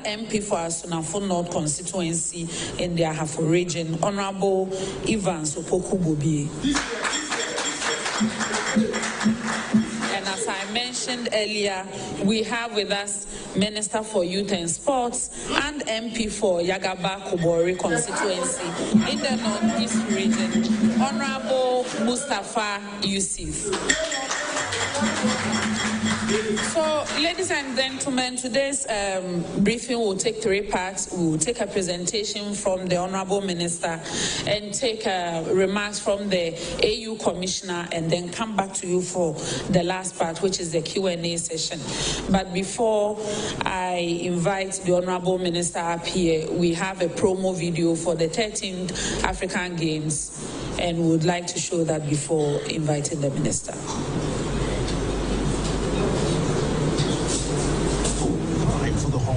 MP for Asunafo North constituency in the Ahafo region, Honorable Evans Opoku-Bobie. And as I mentioned earlier, we have with us Minister for Youth and Sports and MP for Yagaba Kobori constituency in the Northeast region, Honorable Mustafa Yusuf. So, ladies and gentlemen, today's briefing will take 3 parts. We will take a presentation from the Honorable Minister and take remarks from the AU Commissioner, and then come back to you for the last part, which is the Q&A session. But before I invite the Honorable Minister up here, we have a promo video for the 13th African Games, and we would like to show that before inviting the Minister.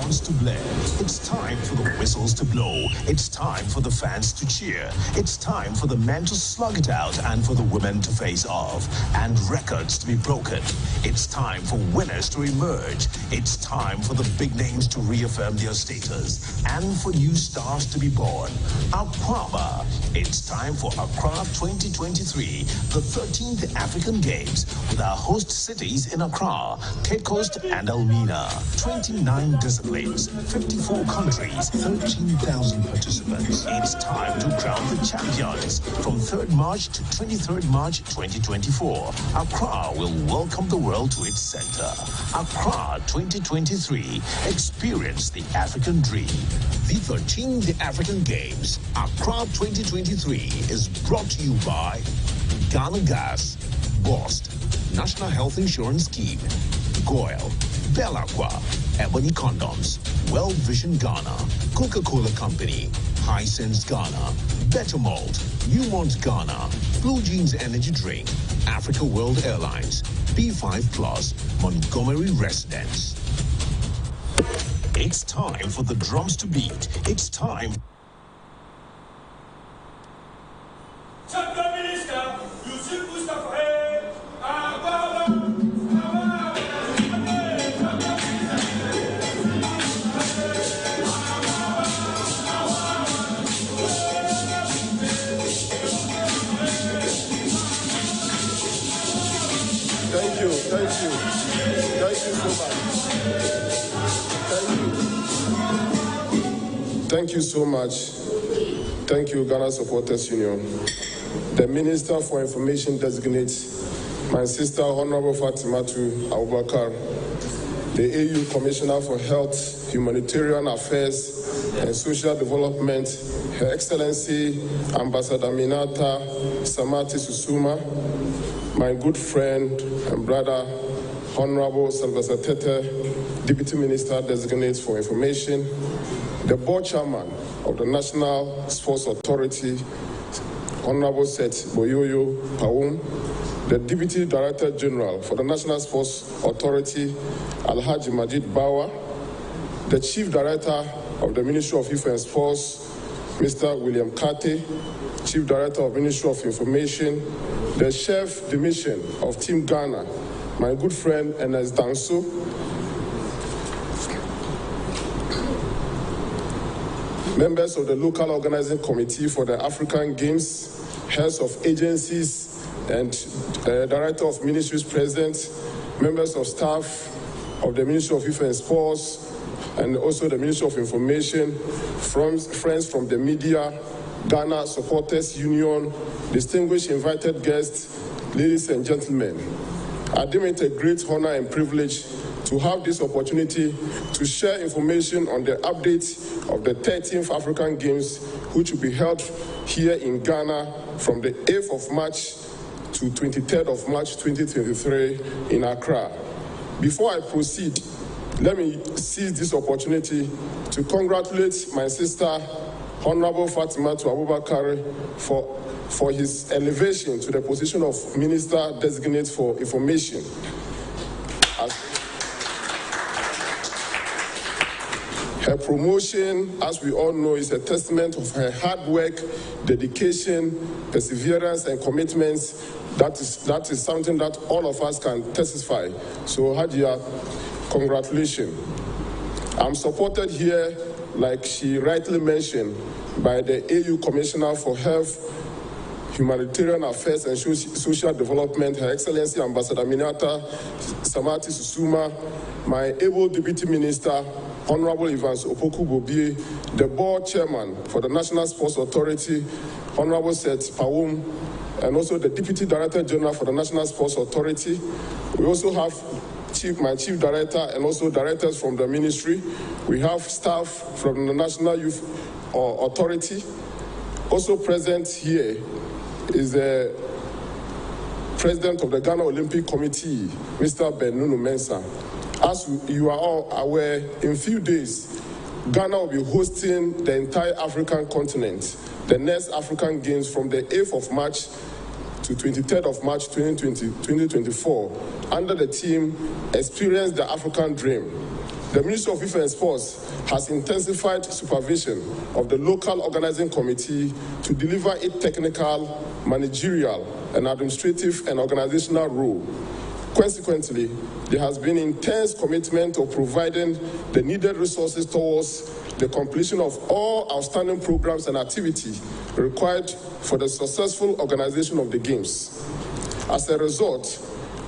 To blare. It's time for the whistles to blow. It's time for the fans to cheer. It's time for the men to slug it out and for the women to face off and records to be broken. It's time for winners to emerge. It's time for the big names to reaffirm their status and for new stars to be born. Aquaba. It's time for Accra 2023, the 13th African Games, with our host cities in Accra, Cape Coast and Elmina. 29 disciplines, 54 countries, 13,000 participants. It's time to crown the champions. From 3rd March to 23rd March 2024, Accra will welcome the world to its center. Accra 2023, experience the African dream. The 13th African Games, Accra 2023, is brought to you by Ghana Gas, BOST, National Health Insurance Scheme, Goyle, Belaqua, Ebony Condoms, Well Vision Ghana, Coca-Cola Company, Hisense Ghana, Better Malt, Newmont Ghana, Blue Jeans Energy Drink, Africa World Airlines, B5 Plus, Montgomery Residence. It's time for the drums to beat. It's time. Thank you so much. Thank you, Ghana Supporters Union. The Minister for Information designates my sister, Honorable Fatimatu Abubakar, the AU Commissioner for Health, Humanitarian Affairs and Social Development, Her Excellency Ambassador Minata Samati Susuma, my good friend and brother, Honorable Sylvester Tete, Deputy Minister Designate for Information, the Board Chairman of the National Sports Authority, Honorable Seth Boyoyo Pawum, the Deputy Director General for the National Sports Authority, Alhaji Majid Bawa, the Chief Director of the Ministry of Youth and Sports, Mr. William Kate, Chief Director of Ministry of Information, the Chef de Mission of Team Ghana, my good friend Enes Danso, members of the local organizing committee for the African Games, heads of agencies and director of ministries present, members of staff of the Ministry of Youth and Sports, and also the Ministry of Information, friends from the media, Ghana Supporters Union, distinguished invited guests, ladies and gentlemen. I deem it a great honor and privilege to have this opportunity to share information on the update of the 13th African Games, which will be held here in Ghana from the 8th of March to 23rd of March 2023 in Accra. Before I proceed, let me seize this opportunity to congratulate my sister, Honorable Fatimatu Abubakar, for his elevation to the position of Minister Designate for Information. Her promotion, as we all know, is a testament of her hard work, dedication, perseverance, and commitments. That is something that all of us can testify. So, Hajia, congratulations. I'm supported here, like she rightly mentioned, by the AU Commissioner for Health, Humanitarian Affairs and Social Development, Her Excellency Ambassador Minata Samati Susuma, my able Deputy Minister, Honorable Evans Opoku Bobie, the Board Chairman for the National Sports Authority, Honorable Seth Pawum, and also the Deputy Director General for the National Sports Authority. We also have my Chief Director and also directors from the ministry. We have staff from the National Youth Authority. Also present here is the President of the Ghana Olympic Committee, Mr. Benunu Mensah. As you are all aware, in a few days, Ghana will be hosting the entire African continent, the next African Games from the 8th of March to 23rd of March 2024, under the theme, Experience the African Dream. The Ministry of Youth and Sports has intensified supervision of the local organizing committee to deliver its technical, managerial, and administrative and organizational role. Consequently, there has been intense commitment of providing the needed resources towards the completion of all outstanding programs and activities required for the successful organization of the Games. As a result,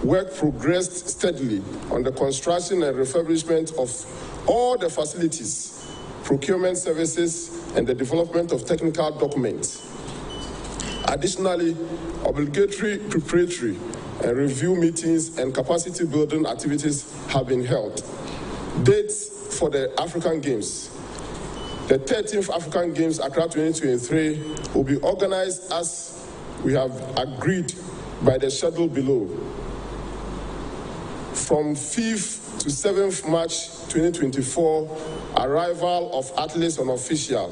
work progressed steadily on the construction and refurbishment of all the facilities, procurement services, and the development of technical documents. Additionally, obligatory preparatory and review meetings and capacity building activities have been held. Dates for the African Games. The 13th African Games, Accra 2023, will be organized as we have agreed by the schedule below. From 5th to 7th March 2024, arrival of athletes unofficial.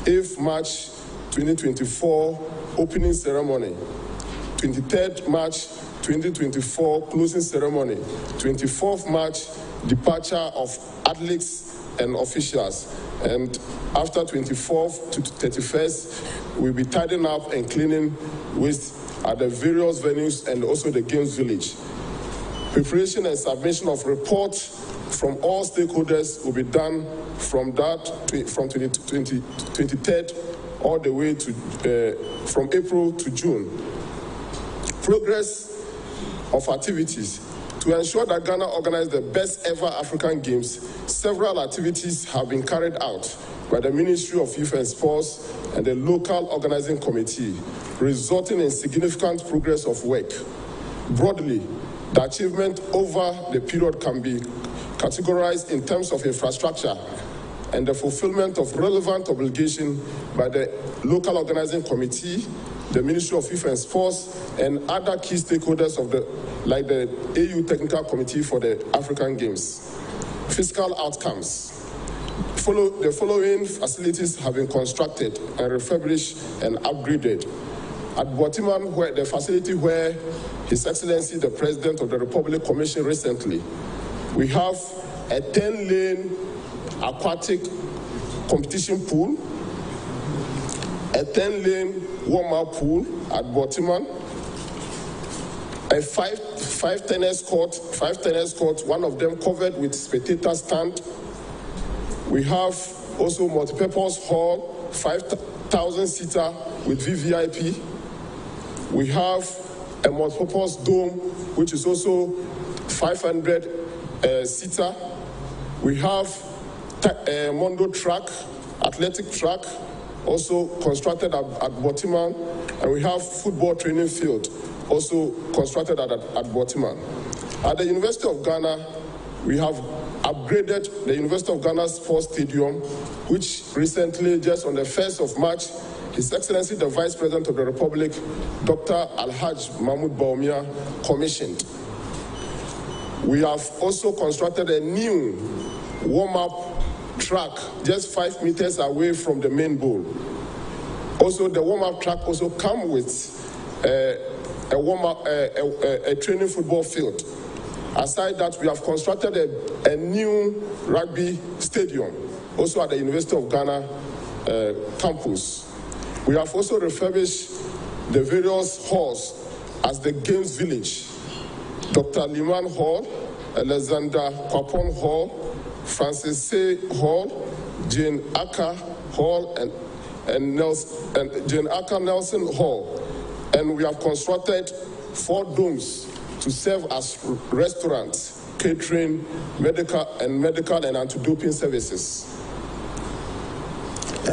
8th March 2024, opening ceremony. 23rd March 2024, closing ceremony. 24th March, departure of athletes and officials. And after 24th to 31st, we'll be tidying up and cleaning waste at the various venues and also the Games Village. Preparation and submission of reports from all stakeholders will be done from 23rd all the way to from April to June. Progress of activities. To ensure that Ghana organized the best ever African Games, several activities have been carried out by the Ministry of Youth and Sports and the local organizing committee, resulting in significant progress of work. Broadly, the achievement over the period can be categorized in terms of infrastructure and the fulfillment of relevant obligation by the local organizing committee, the Ministry of Youth and Sports, and other key stakeholders of like the AU Technical Committee for the African Games. Fiscal outcomes. The following facilities have been constructed and refurbished and upgraded. At Botiman, where the facility where His Excellency the President of the Republic commissioned recently, we have a 10-lane aquatic competition pool, a 10-lane warm-up pool at Botiman, a five tennis court, one of them covered with spectator stand. We have also multipurpose hall, 5,000-seater with VVIP. We have a multipurpose dome, which is also 500-seater. We have a Mondo track, athletic track, also constructed at Botiman, and we have football training field, also constructed at Botiman. At the University of Ghana, we have upgraded the University of Ghana Sports Stadium, which recently, just on the 1st of March, His Excellency the Vice President of the Republic, Dr. Alhaj Mahmoud Baumia, commissioned. We have also constructed a new warm-up track just 5 meters away from the main bowl. Also, the warm-up track also comes with a training football field. Aside that, we have constructed a new rugby stadium, also at the University of Ghana campus. We have also refurbished the various halls as the Games Village. Dr. Liman Hall, Alexander Kwapon Hall, Francis C. Hall, Jane Acker Hall, and Jane Acker Nelson Hall. And we have constructed 4 domes to serve as restaurants, catering, medical and anti-doping services.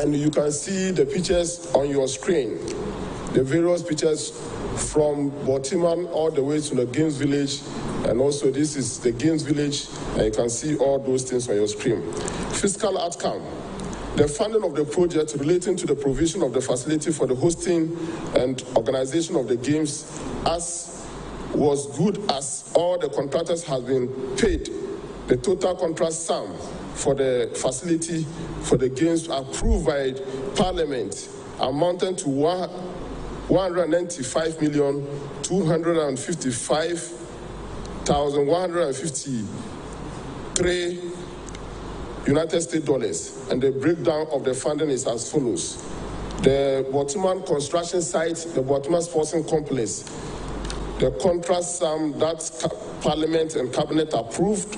And you can see the pictures on your screen, the various pictures from Botiman all the way to the Games Village, and also this is the Games Village, and you can see all those things on your screen. Fiscal outcome. The funding of the project relating to the provision of the facility for the hosting and organization of the games was good as all the contractors have been paid. The total contract sum for the facility for the games approved by Parliament amounted to 195,255,153 United States dollars, and the breakdown of the funding is as follows. The Botiman construction site, the Botiman Sporting Complex, the contract sum that Parliament and Cabinet approved,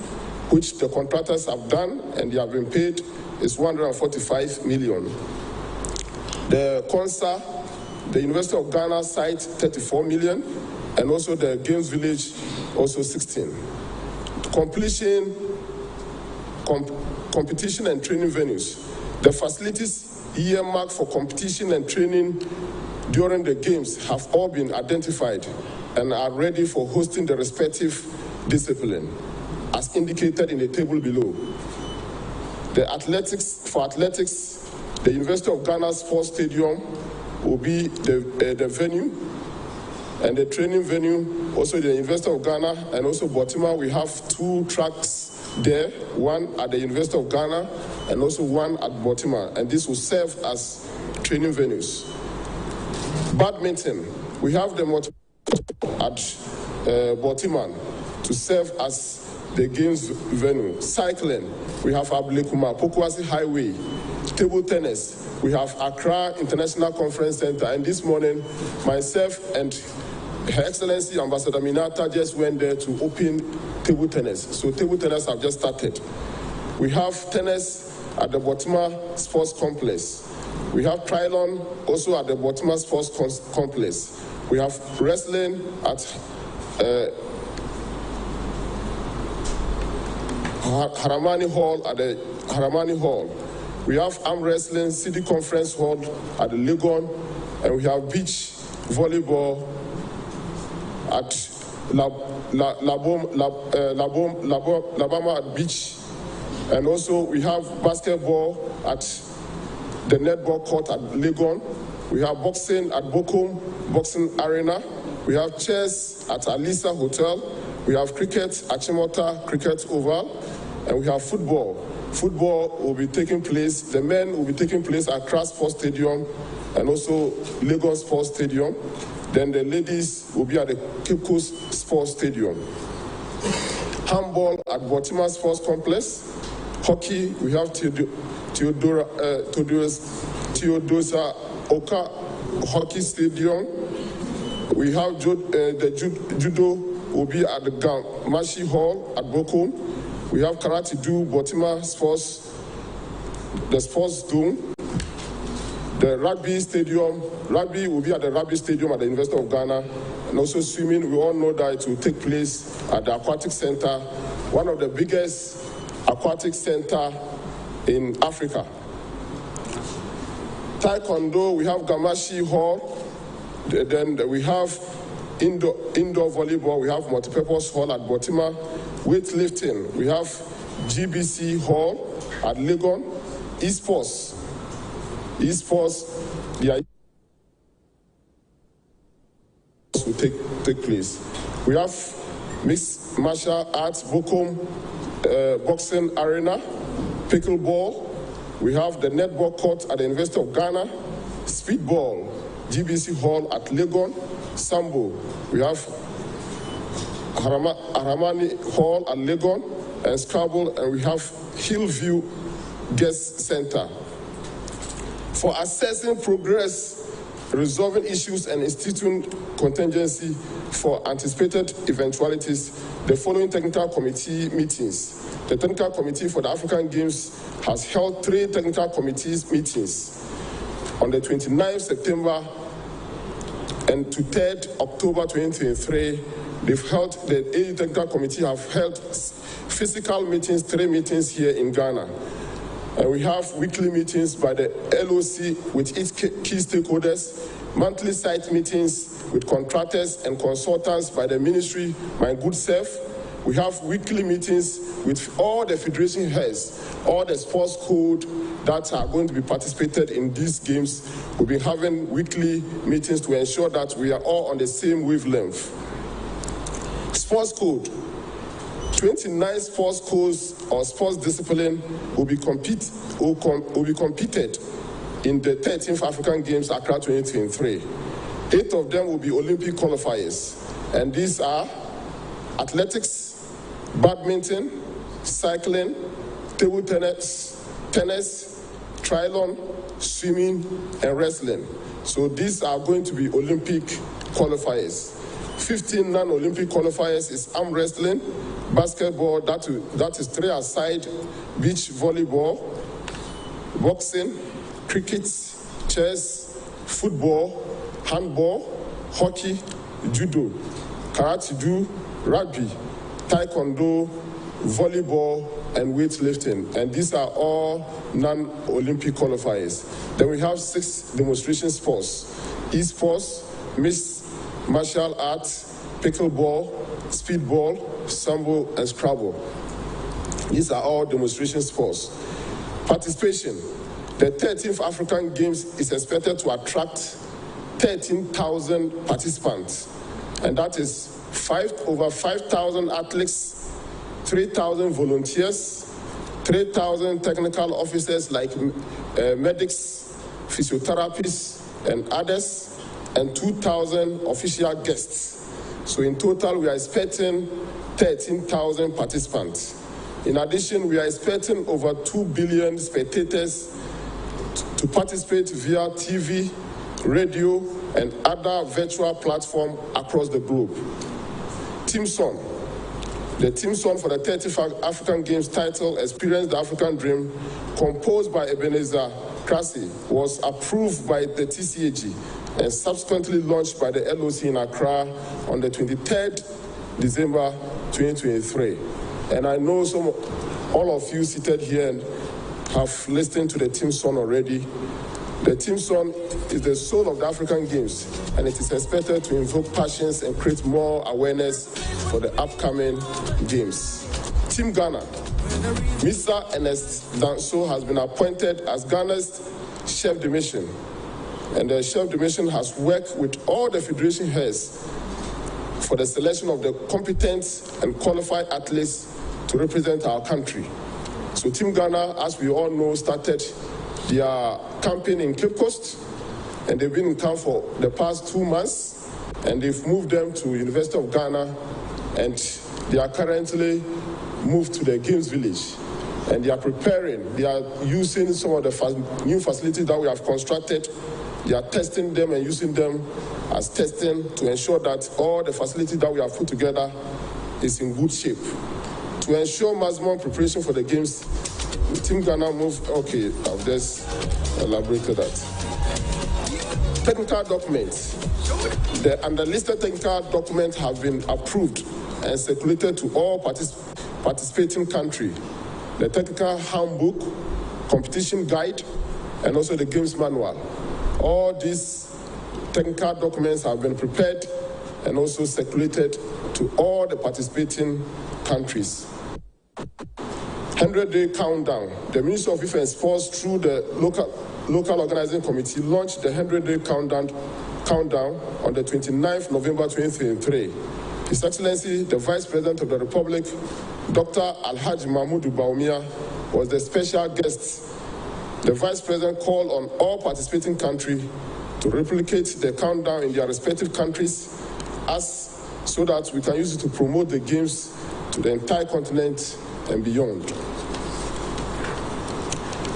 which the contractors have done and they have been paid, is 145 million. The CONSA, the University of Ghana site, 34 million, and also the Games Village, also 16. Competition and training venues. The facilities earmarked for competition and training during the games have all been identified and are ready for hosting the respective discipline, as indicated in the table below. For athletics, the University of Ghana Sports Stadium will be the venue, and the training venue, also the University of Ghana, and also Botima, we have 2 tracks there, one at the University of Ghana and also one at Botima, and this will serve as training venues. Badminton, we have the at Botiman to serve as the games venue. Cycling, we have Ablekuma Pokwasi Highway. Table tennis, we have Accra International Conference Center, and this morning, myself and Her Excellency Ambassador Minata just went there to open table tennis. So table tennis have just started. We have tennis at the Botima Sports Complex. We have triathlon also at the Botima Sports Complex. We have wrestling at Haramani Hall at the Haramani Hall. We have arm wrestling City Conference Hall at the Legon, and we have beach volleyball at Labama Beach, and also we have basketball at the netball court at Legon. We have boxing at Bokum Boxing Arena. We have chess at Alisa Hotel. We have cricket at Chimota Cricket Oval, and we have football. Football will be taking place, the men will be taking place at Accra Sports Stadium and also Lagos Sports Stadium. Then the ladies will be at the Cape Coast Sports Stadium. Handball at Botima Sports Complex. Hockey, we have Theodosa Oka Hockey Stadium. We have the judo will be at the Mashi Hall at Bokum. We have Karate Do Botima Sports, the Sports Dome. The rugby stadium, rugby will be at the rugby stadium at the University of Ghana. And also swimming, we all know that it will take place at the aquatic center, one of the biggest aquatic center in Africa. Taekwondo, we have Gamashi Hall. Then we have indoor volleyball, we have multipurpose hall at Botima. Weightlifting, we have GBC Hall at Legon. Esports, the will take place. We have mixed martial arts, Bokum Boxing Arena, pickleball. We have the netball court at the University of Ghana, speedball, GBC Hall at Legon, Sambo. We have Haramani Hall at Legon and Scrabble, and we have Hillview Guest Center. For assessing progress, resolving issues, and instituting contingency, for anticipated eventualities, the following technical committee meetings. The Technical Committee for the African Games has held 3 technical committees meetings on the 29th September and to 3rd October 2023. The AU Technical Committee have held physical meetings, 3 meetings here in Ghana. And we have weekly meetings by the LOC with its key stakeholders, monthly site meetings with contractors and consultants by the ministry, my good self. We have weekly meetings with all the federation heads, all the sports code that are going to be participated in these games. We'll be having weekly meetings to ensure that we are all on the same wavelength. Sports code. 29 sports codes or sports discipline will be competed in the 13th African Games Accra 2023. 8 of them will be Olympic qualifiers, and these are athletics, badminton, cycling, table tennis, triathlon, swimming, and wrestling. So these are going to be Olympic qualifiers. 15 non-Olympic qualifiers is arm wrestling, basketball, that is 3 aside, beach volleyball, boxing, cricket, chess, football, handball, hockey, judo, karate-do, rugby, taekwondo, volleyball, and weightlifting. And these are all non-Olympic qualifiers. Then we have 6 demonstration sports: e-sports, mixed martial arts, pickleball, speedball, sambo, and scrabble. These are all demonstration sports. Participation. The 13th African Games is expected to attract 13,000 participants, and that is over 5,000 athletes, 3,000 volunteers, 3,000 technical officers like medics, physiotherapists, and others, and 2,000 official guests. So in total, we are expecting 13,000 participants. In addition, we are expecting over 2 billion spectators to participate via TV, radio, and other virtual platforms across the globe. Team song. The team song for the 30th African Games, titled Experience the African Dream, composed by Ebenezer Krasi, was approved by the TCAG and subsequently launched by the LOC in Accra on the 23rd December 2023. And I know all of you seated here have listened to the team song already. The team song is the soul of the African Games, and it is expected to invoke passions and create more awareness for the upcoming Games. Team Ghana. Mr. Ernest Danso has been appointed as Ghana's chef de mission, and the chef de mission has worked with all the federation heads for the selection of the competent and qualified athletes to represent our country. So Team Ghana, as we all know, started their campaign in Cape Coast, and they've been in camp for the past 2 months, and they've moved them to University of Ghana, and they are currently moved to the Games Village, and they are preparing. They are using some of the new facilities that we have constructed. They are testing them and using them as testing to ensure that all the facilities that we have put together is in good shape. To ensure maximum preparation for the Games, Team Ghana moved. Okay, I've just elaborated that. Technical documents. The underlisted technical documents have been approved and circulated to all participating countries. The technical handbook, competition guide, and also the Games manual. All these technical documents have been prepared and also circulated to all the participating countries. 100-day countdown. The Ministry of Youth and Sports, through the local organizing committee, launched the 100-day countdown on the 29th November 2023. His Excellency, the Vice President of the Republic, Dr. Alhaji Mahmoud Baumia, was the special guest. The Vice President called on all participating countries to replicate the countdown in their respective countries so that we can use it to promote the Games to the entire continent and beyond.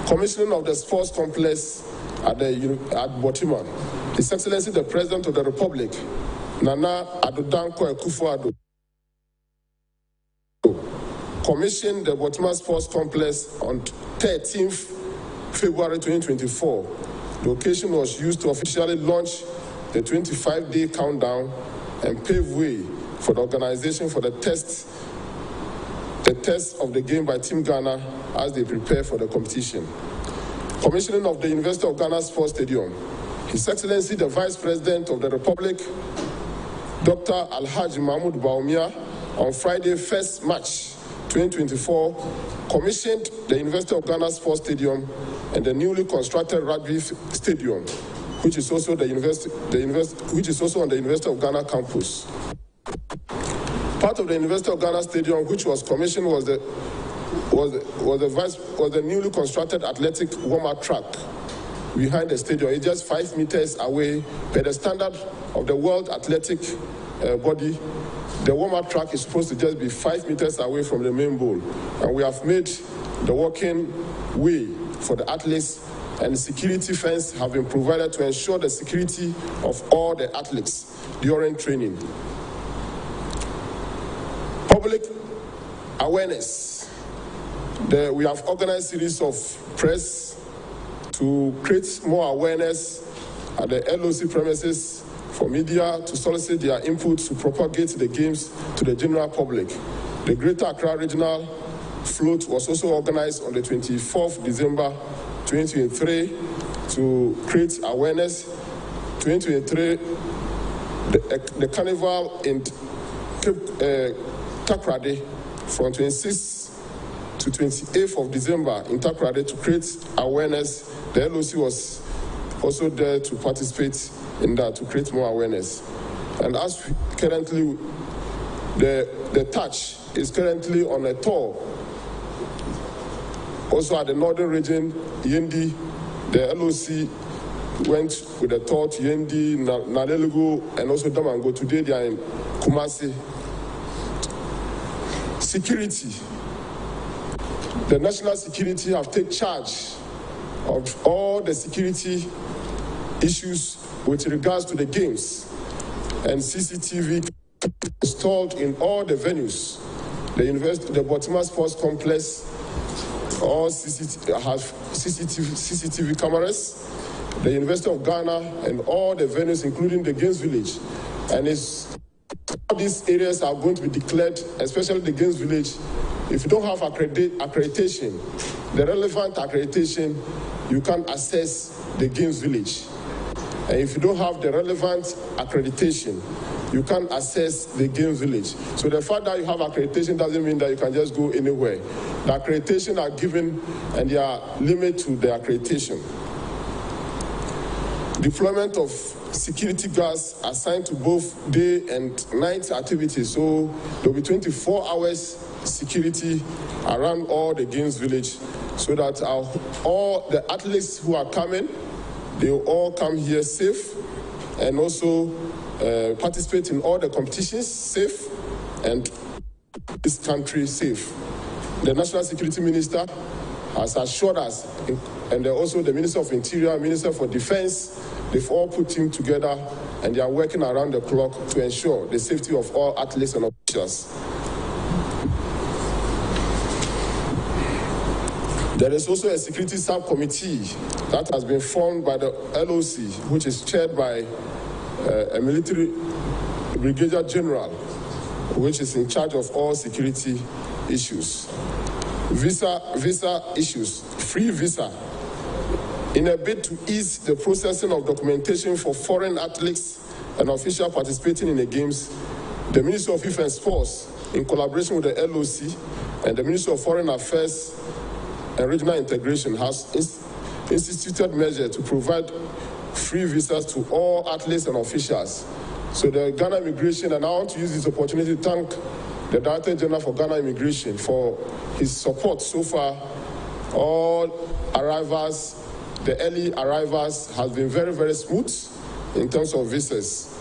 Commissioning of the sports complex at Botiman. His Excellency, the President of the Republic, Nana Addo akufo-addo commissioned the Botswana Sports Complex on 13th February 2024. The occasion was used to officially launch the 25-day countdown and pave way for the organization for the test of the game by Team Ghana as they prepare for the competition. Commissioning of the University of Ghana Sports Stadium. His Excellency, the Vice President of the Republic, Dr. Alhaji Mahmoud Bawumia, on Friday, 1st March 2024, commissioned the University of Ghana Sports Stadium and the newly constructed rugby stadium, which is also on the University of Ghana campus. Part of the University of Ghana Stadium, which was commissioned, was the newly constructed athletic warm-up track behind the stadium. It's just 5 meters away, per the standard of the World Athletic Body. The warm-up track is supposed to just be 5 meters away from the main bowl. And we have made the walking way for the athletes, and security fence have been provided to ensure the security of all the athletes during training. Public awareness. We have organized a series of press to create more awareness at the LOC premises for media to solicit their input to propagate the games to the general public. The Greater Accra Regional Float was also organized on the 24th December 2023 to create awareness. 2023, the carnival in Takoradi from 26th to 28th of December in Takoradi to create awareness. The LOC was also there to participate in that, to create more awareness. And as currently, the touch is currently on a tour. Also at the northern region, Yendi, the LOC went with a tour to Yendi, Nalelego, and also Damango. Today they are in Kumasi. Security. The national security have taken charge of all the security issues with regards to the games, and CCTV installed in all the venues. The Botswana Sports Complex all have CCTV cameras. The University of Ghana and all the venues, including the Games Village, and all these areas are going to be declared, especially the Games Village. If you don't have accreditation, the relevant accreditation, you can't access the Games Village. And if you don't have the relevant accreditation, you can't access the Games Village. So the fact that you have accreditation doesn't mean that you can just go anywhere. The accreditation are given, and there are limits to the accreditation. Deployment of security guards assigned to both day and night activities. So there will be 24 hours security around all the Games Village, so that all the athletes who are coming, they will all come here safe, and also participate in all the competitions safe, and this country safe. The National Security Minister has assured us, and also the Minister of Interior, Minister for Defense, they've all put team together, and they are working around the clock to ensure the safety of all athletes and officials. There is also a security subcommittee that has been formed by the LOC, which is chaired by a military brigadier general, which is in charge of all security issues. Visa issues, free visa. In a bid to ease the processing of documentation for foreign athletes and officials participating in the games, the Ministry of Youth and Sports, in collaboration with the LOC and the Ministry of Foreign Affairs and Regional Integration, has instituted measures to provide free visas to all athletes and officials. So the Ghana Immigration, and I want to use this opportunity to thank the Director General for Ghana Immigration for his support so far. All arrivals, the early arrivals has been very, very smooth in terms of visas.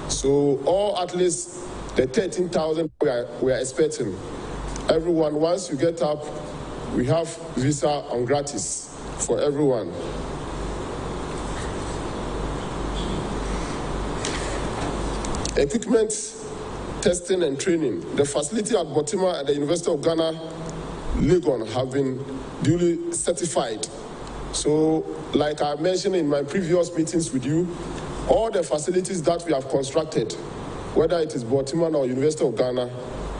So all athletes, the 13,000 we are expecting, everyone, once you get up, we have visa on gratis for everyone. Equipment testing and training. The facility at Botima at the University of Ghana, Legon, have been duly certified. So, like I mentioned in my previous meetings with you, all the facilities that we have constructed, whether it is Botima or University of Ghana,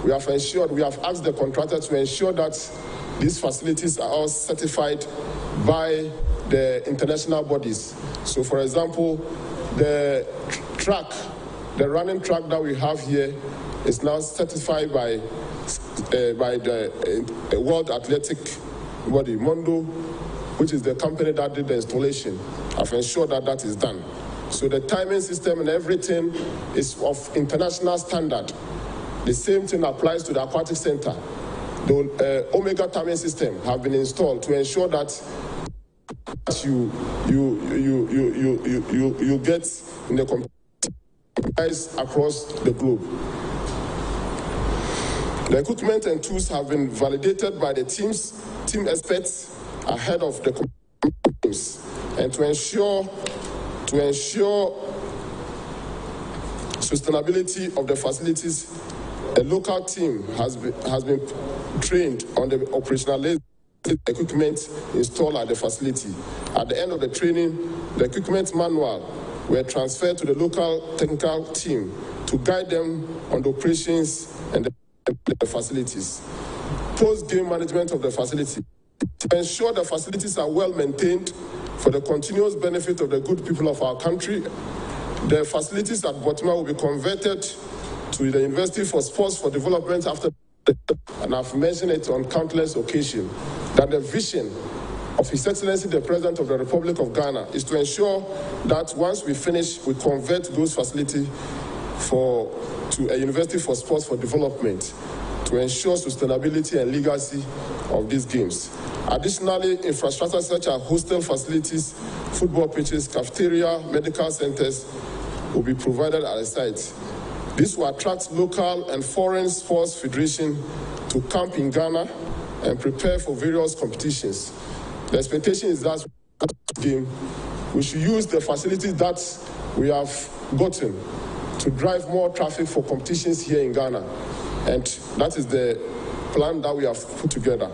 we have asked the contractor to ensure that these facilities are all certified by the international bodies. So, for example, the running track that we have here is now certified by the World Athletic Body, Mondo, which is the company that did the installation. I've ensured that that is done. So the timing system and everything is of international standard. The same thing applies to the aquatic center. The Omega timing system have been installed to ensure that you get in the competition across the globe. The equipment and tools have been validated by the team experts ahead of the games, and to ensure sustainability of the facilities, a local team has been trained on the operationalization equipment installed at the facility. At the end of the training, the equipment manual were transferred to the local technical team to guide them on the operations and the facilities. Post-game management of the facility. To ensure the facilities are well maintained for the continuous benefit of the good people of our country, the facilities at Botima will be converted to the University for Sports for Development after, and I've mentioned it on countless occasions, that the vision of His Excellency the President of the Republic of Ghana is to ensure that once we finish, we convert those facilities to a University for Sports for Development to ensure sustainability and legacy of these games. Additionally, infrastructure such as hostel facilities, football pitches, cafeteria, medical centers will be provided at the site. This will attract local and foreign sports federations to camp in Ghana and prepare for various competitions. The expectation is that game, we should use the facilities that we have gotten to drive more traffic for competitions here in Ghana. And that is the plan that we have put together.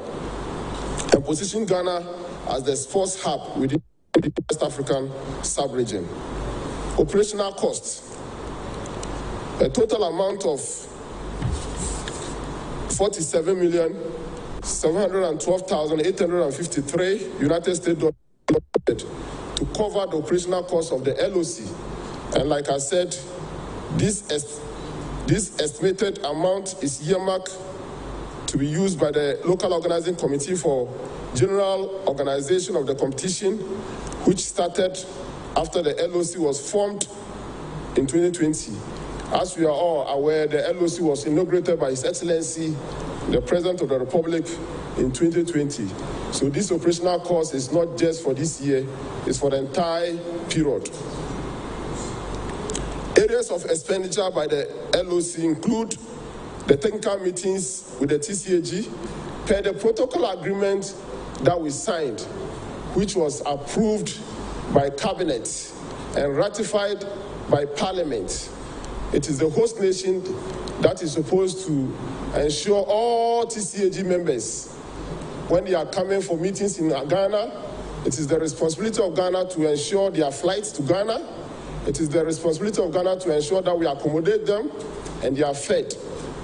And position Ghana as the sports hub within the West African sub-region. Operational costs. A total amount of 47,712,853 United States dollars to cover the operational costs of the LOC. And like I said, this estimated amount is earmarked to be used by the local organizing committee for general organization of the competition, which started after the LOC was formed in 2020. As we are all aware, the LOC was inaugurated by His Excellency, the President of the Republic, in 2020. So this operational cost is not just for this year, it's for the entire period. Areas of expenditure by the LOC include the technical meetings with the TCAG, per the protocol agreement that we signed, which was approved by Cabinet and ratified by Parliament. It is the host nation that is supposed to ensure all TCAG members, when they are coming for meetings in Ghana, it is the responsibility of Ghana to ensure their flights to Ghana. It is the responsibility of Ghana to ensure that we accommodate them and they are fed.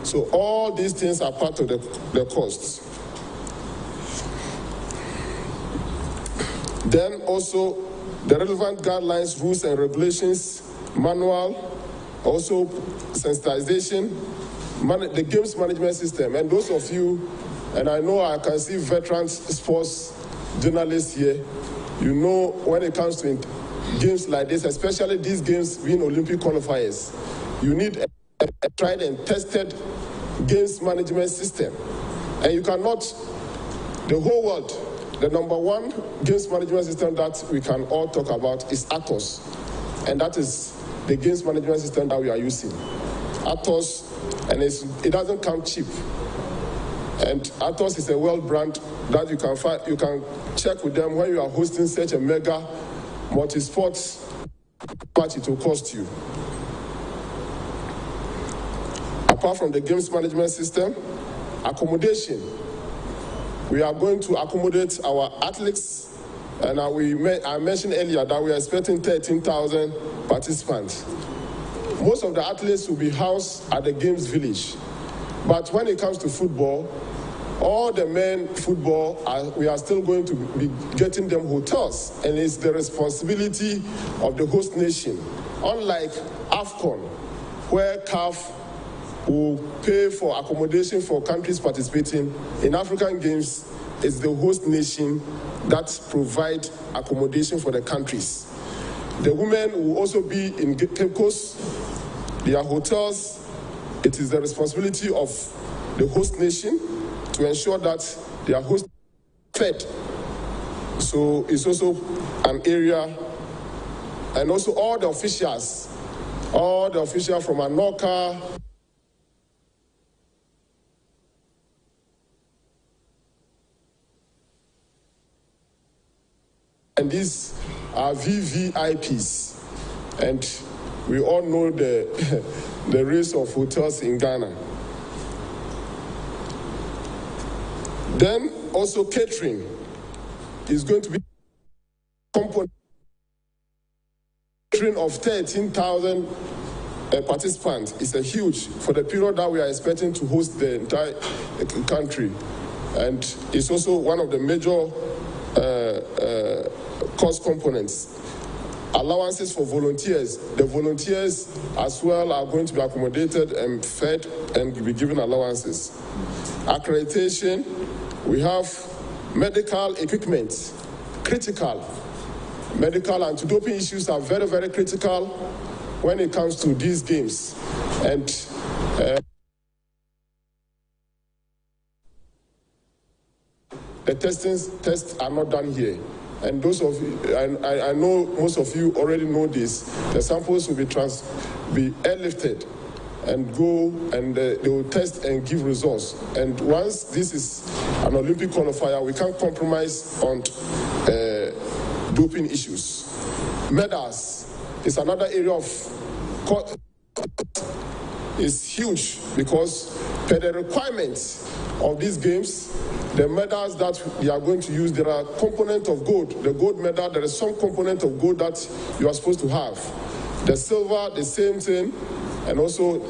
So all these things are part of the costs. Then also the relevant guidelines, rules and regulations, manual, also sensitization, the games management system. And those of you, and I know I can see veteran sports journalists here, you know when it comes to games like this, especially these games being Olympic qualifiers, you need a tried and tested games management system. And you cannot, the whole world, the number one games management system that we can all talk about is Atos. And that is the games management system that we are using. Atos, and it doesn't come cheap. And Atos is a world brand that you can check with them when you are hosting such a mega multi-sports party to cost you. Apart from the games management system, accommodation. We are going to accommodate our athletes, and I mentioned earlier that we are expecting 13,000 participants. Most of the athletes will be housed at the Games Village. But when it comes to football, all the men football, we are still going to be getting them hotels, and it's the responsibility of the host nation. Unlike AFCON, where CAF will pay for accommodation for countries participating, in African Games, it's the host nation that provide accommodation for the countries. The women will also be in Cape Coast, their hotels. It is the responsibility of the host nation to ensure that they are host fed. So it's also an area, and also all the officials from ANOCA, and these are VVIPs, and we all know the the race of hotels in Ghana. Then also catering is going to be component of 13,000 participants. It's a huge for the period that we are expecting to host the entire country, and it's also one of the major cost components. Allowances for volunteers. The volunteers as well are going to be accommodated and fed and be given allowances. Accreditation, we have medical equipment, critical. Medical anti-doping issues are very, very critical when it comes to these games. And the tests are not done here. And those of you, I know most of you already know this, the samples will be airlifted and go, and they will test and give results. And once this is an Olympic qualifier, we can't compromise on doping issues. Medals is another area of cost. Is huge because per the requirements of these games, the medals that we are going to use, there are components of gold. The gold medal, there is some component of gold that you are supposed to have. The silver, the same thing, and also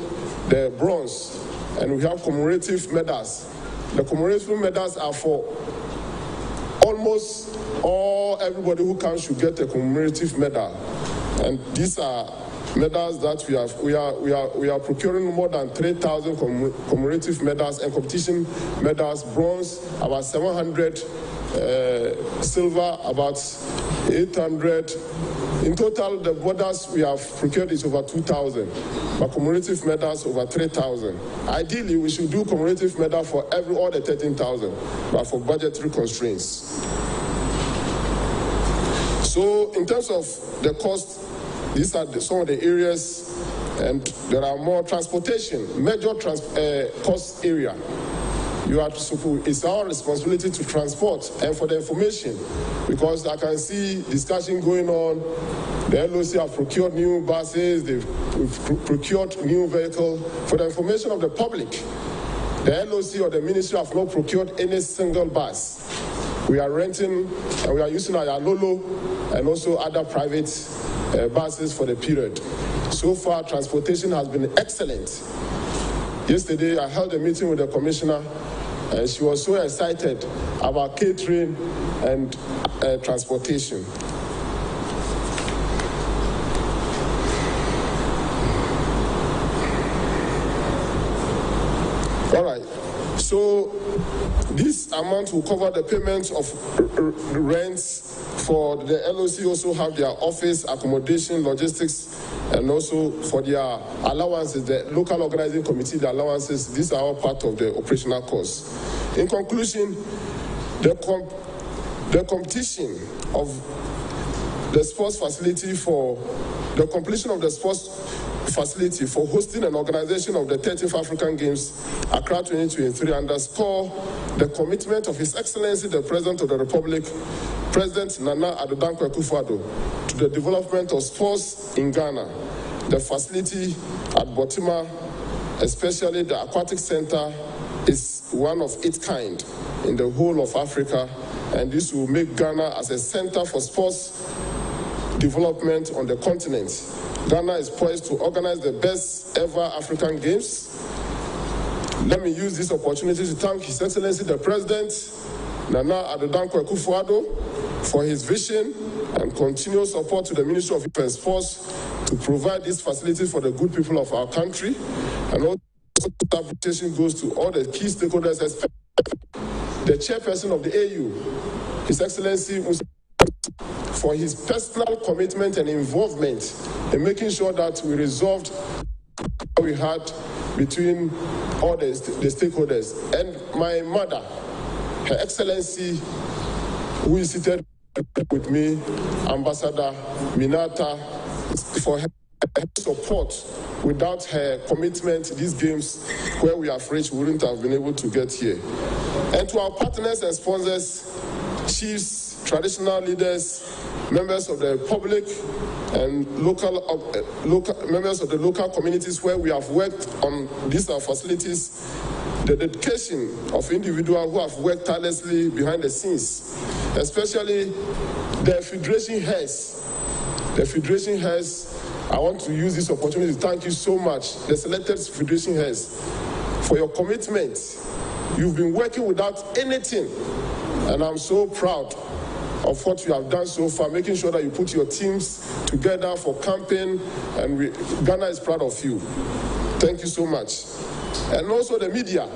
the bronze. And we have commemorative medals. The commemorative medals are for almost everybody who comes should get a commemorative medal. And these are medals that we are procuring more than 3,000 commemorative medals and competition medals. Bronze about 700, silver about 800. In total, the medals we have procured is over 2,000, but commemorative medals over 3,000. Ideally, we should do commemorative medal for all the 13,000, but for budgetary constraints. So, in terms of the cost, these are some of the areas, and there are more transportation, major cost area. It's our responsibility to transport and for the information, because I can see discussion going on. The LOC have procured new buses, they've procured new vehicles. For the information of the public, the LOC or the ministry have not procured any single bus. We are renting and we are using our Lolo and also other private buses for the period. So far, transportation has been excellent. Yesterday, I held a meeting with the commissioner, and she was so excited about catering and transportation. All right. So this amount will cover the payments of rents. For the LOC also have their office, accommodation, logistics, and also for their allowances, the local organizing committee, the allowances, these are all part of the operational costs. In conclusion, the completion of the sports facility for the completion of the sports facility for hosting and organization of the 13th African Games, Accra 2023, underscore the commitment of His Excellency, the President of the Republic, President Nana Addo akufo-addo, to the development of sports in Ghana. The facility at Botima especially the aquatic center, is one of its kind in the whole of Africa, and this will make Ghana as a center for sports development on the continent. Ghana is poised to organize the best ever African Games. Let me use this opportunity to thank His Excellency the President, Nana Addo Akufo-Addo, for his vision and continued support to the Ministry of Youth and Sports to provide these facilities for the good people of our country. And also, appreciation goes to all the key stakeholders, especially the chairperson of the AU, His Excellency, for his personal commitment and involvement in making sure that we resolved what we had between all the stakeholders. And my mother, Her Excellency, who is seated with me, Ambassador Minata, for her support. Without her commitment, these games, where we have reached, we wouldn't have been able to get here. And to our partners and sponsors, chiefs, traditional leaders, members of the public, and local members of the local communities where we have worked on these facilities, the dedication of individuals who have worked tirelessly behind the scenes, especially the Federation heads. The Federation heads, I want to use this opportunity to thank you so much, the selected Federation heads, for your commitment. You've been working without anything, and I'm so proud of what you have done so far, making sure that you put your teams together for campaign, and Ghana is proud of you. Thank you so much. And also the media,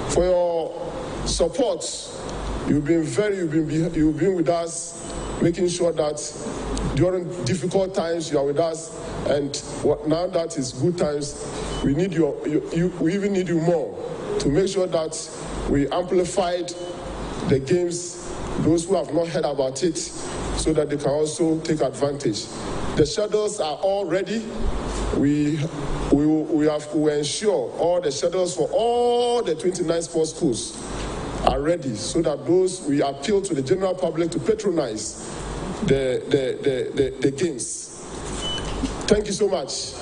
for your support. You've been with us, making sure that during difficult times you are with us, and now that is good times, we need we even need you more to make sure that we amplified the games, those who have not heard about it, so that they can also take advantage. The schedules are all ready. We will ensure all the schedules for all the 29 sports schools are ready, so that we appeal to the general public to patronize the games. Thank you so much.